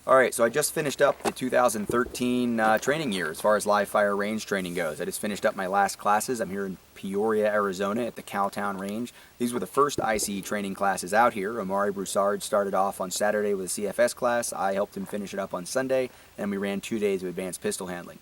All right, so I just finished up the 2013 training year as far as live fire range training goes. I just finished up my last classes. I'm here in Peoria, Arizona at the Cowtown Range. These were the first ICE training classes out here. Omari Broussard started off on Saturday with a CFS class. I helped him finish it up on Sunday, and we ran 2 days of advanced pistol handling.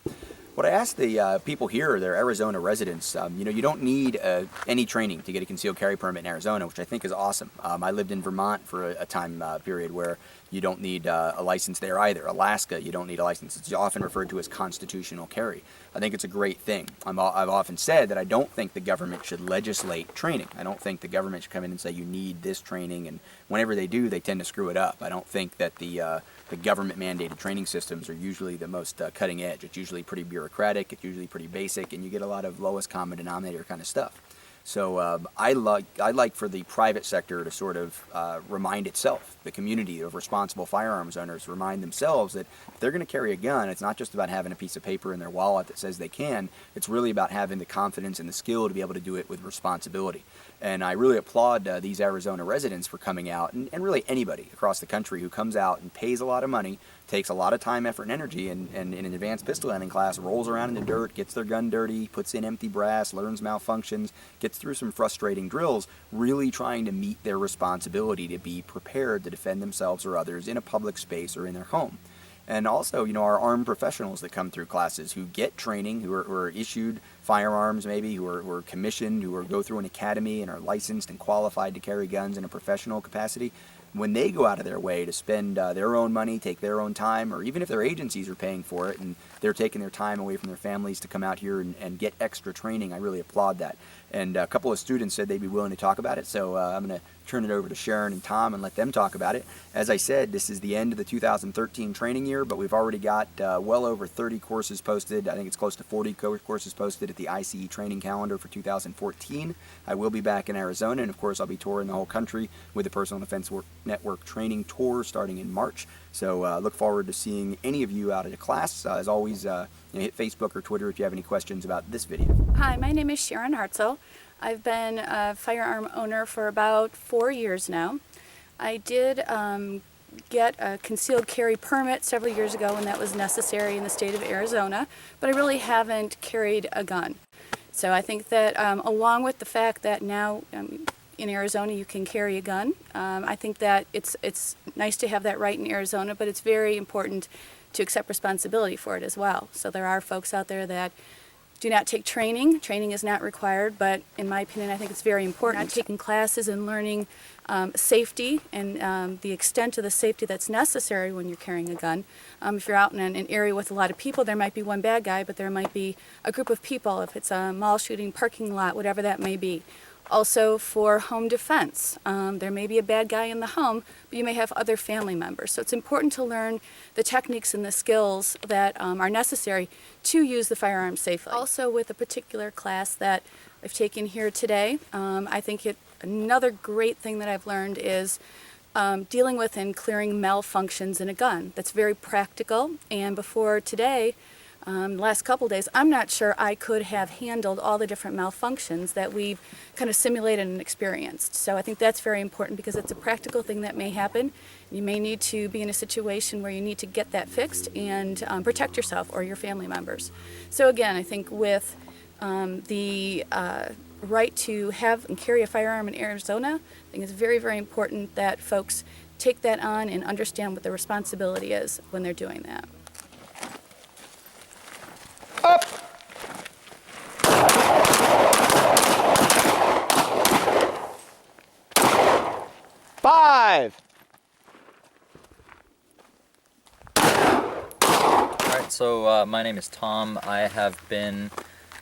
What I asked the people here, they're Arizona residents, you don't need any training to get a concealed carry permit in Arizona, which I think is awesome. I lived in Vermont for a time period where you don't need a license there either. Alaska, you don't need a license. It's often referred to as constitutional carry. I think it's a great thing. I've often said that I don't think the government should legislate training. I don't think the government should come in and say you need this training, and whenever they do, they tend to screw it up. I don't think that the government-mandated training systems are usually the most cutting edge. It's usually pretty bureaucratic, it's usually pretty basic, and you get a lot of lowest common denominator kind of stuff. So I like for the private sector to sort of remind itself, the community of responsible firearms owners remind themselves that if they're going to carry a gun, it's not just about having a piece of paper in their wallet that says they can, it's really about having the confidence and the skill to be able to do it with responsibility. And I really applaud these Arizona residents for coming out, and really anybody across the country who comes out and pays a lot of money, takes a lot of time, effort, and energy, and in an advanced pistol handling class rolls around in the dirt, gets their gun dirty, puts in empty brass, learns malfunctions, gets through some frustrating drills, really trying to meet their responsibility to be prepared to defend themselves or others in a public space or in their home. And also, our armed professionals that come through classes who get training, who are issued firearms maybe, who are commissioned, who go through an academy and are licensed and qualified to carry guns in a professional capacity, when they go out of their way to spend their own money, take their own time, or even if their agencies are paying for it and they're taking their time away from their families to come out here and get extra training, I really applaud that. And a couple of students said they'd be willing to talk about it, so I'm going to turn it over to Sharon and Tom and let them talk about it. As I said, this is the end of the 2013 training year, but we've already got well over 30 courses posted. I think it's close to 40 courses posted at the ICE training calendar for 2014. I will be back in Arizona, and of course I'll be touring the whole country with the Personal Defense Network training tour starting in March. So look forward to seeing any of you out at a class. As always, hit Facebook or Twitter if you have any questions about this video. Hi, my name is Sharon Hartzell. I've been a firearm owner for about 4 years now. I did get a concealed carry permit several years ago when that was necessary in the state of Arizona, but I really haven't carried a gun. So I think that along with the fact that now in Arizona you can carry a gun, I think that it's nice to have that right in Arizona, but it's very important to accept responsibility for it as well. So there are folks out there that do not take training. Training is not required, but in my opinion, I think it's very important. Not taking classes and learning safety and the extent of the safety that's necessary when you're carrying a gun. If you're out in an area with a lot of people, there might be one bad guy, but there might be a group of people, if it's a mall shooting, parking lot, whatever that may be. Also for home defense, there may be a bad guy in the home, but you may have other family members. So it's important to learn the techniques and the skills that are necessary to use the firearm safely. Also with a particular class that I've taken here today, I think another great thing that I've learned is dealing with and clearing malfunctions in a gun. That's very practical, and before today, the last couple days, I'm not sure I could have handled all the different malfunctions that we've kind of simulated and experienced. So I think that's very important because it's a practical thing that may happen. You may need to be in a situation where you need to get that fixed and protect yourself or your family members. So again, I think with the right to have and carry a firearm in Arizona, I think it's very, very important that folks take that on and understand what the responsibility is when they're doing that. Up! Five! Alright, so my name is Tom. I have been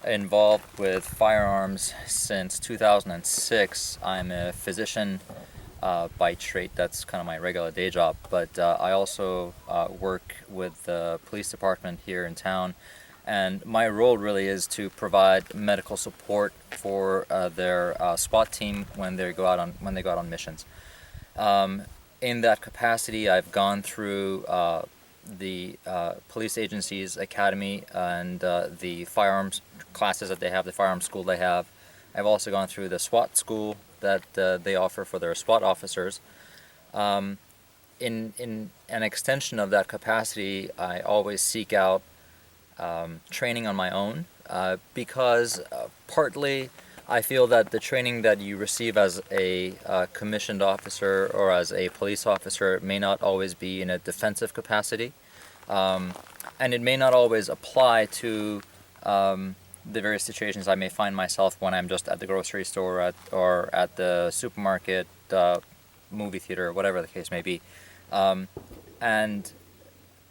involved with firearms since 2006. I'm a physician by trade. That's kind of my regular day job, but I also work with the police department here in town, and my role really is to provide medical support for their SWAT team when they go out on missions. In that capacity, I've gone through the police agency's academy and the firearms classes that they have, the firearms school they have. I've also gone through the SWAT school that they offer for their SWAT officers. in an extension of that capacity, I always seek out training on my own because partly I feel that the training that you receive as a commissioned officer or as a police officer may not always be in a defensive capacity, and it may not always apply to the various situations I may find myself when I'm just at the grocery store or at the supermarket, movie theater, whatever the case may be. And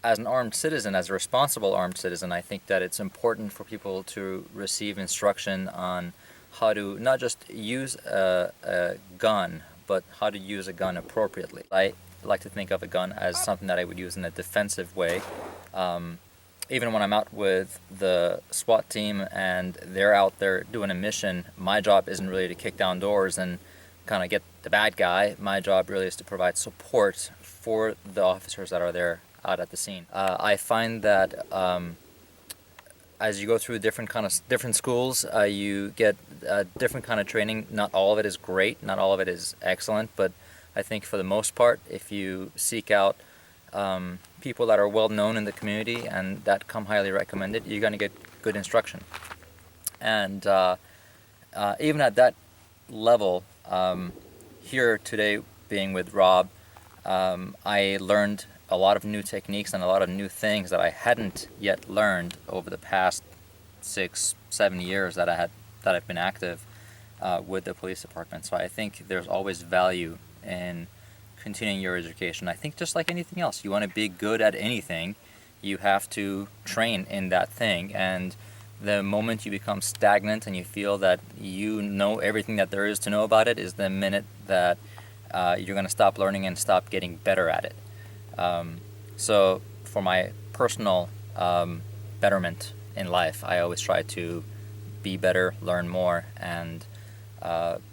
as an armed citizen, as a responsible armed citizen, I think that it's important for people to receive instruction on how to not just use a gun, but how to use a gun appropriately. I like to think of a gun as something that I would use in a defensive way. Even when I'm out with the SWAT team and they're out there doing a mission, my job isn't really to kick down doors and kind of get the bad guy. My job really is to provide support for the officers that are there out at the scene. I find that as you go through different schools, you get a different kind of training. Not all of it is great, not all of it is excellent, but I think for the most part, if you seek out people that are well known in the community and that come highly recommended, you're going to get good instruction. And even at that level, here today, being with Rob, I learned a lot of new techniques and a lot of new things that I hadn't yet learned over the past 6-7 years that I've been active with the police department. So I think there's always value in continuing your education. I think just like anything else, you want to be good at anything, you have to train in that thing. And the moment you become stagnant and you feel that you know everything that there is to know about it is the minute that you're going to stop learning and stop getting better at it. So for my personal betterment in life, I always try to be better, learn more, and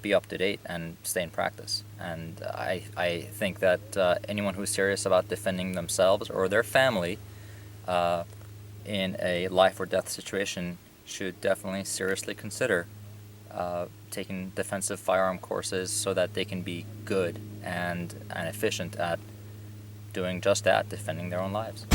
be up to date and stay in practice. And I think that anyone who's serious about defending themselves or their family in a life or death situation should definitely seriously consider taking defensive firearm courses so that they can be good and efficient at doing just that, defending their own lives.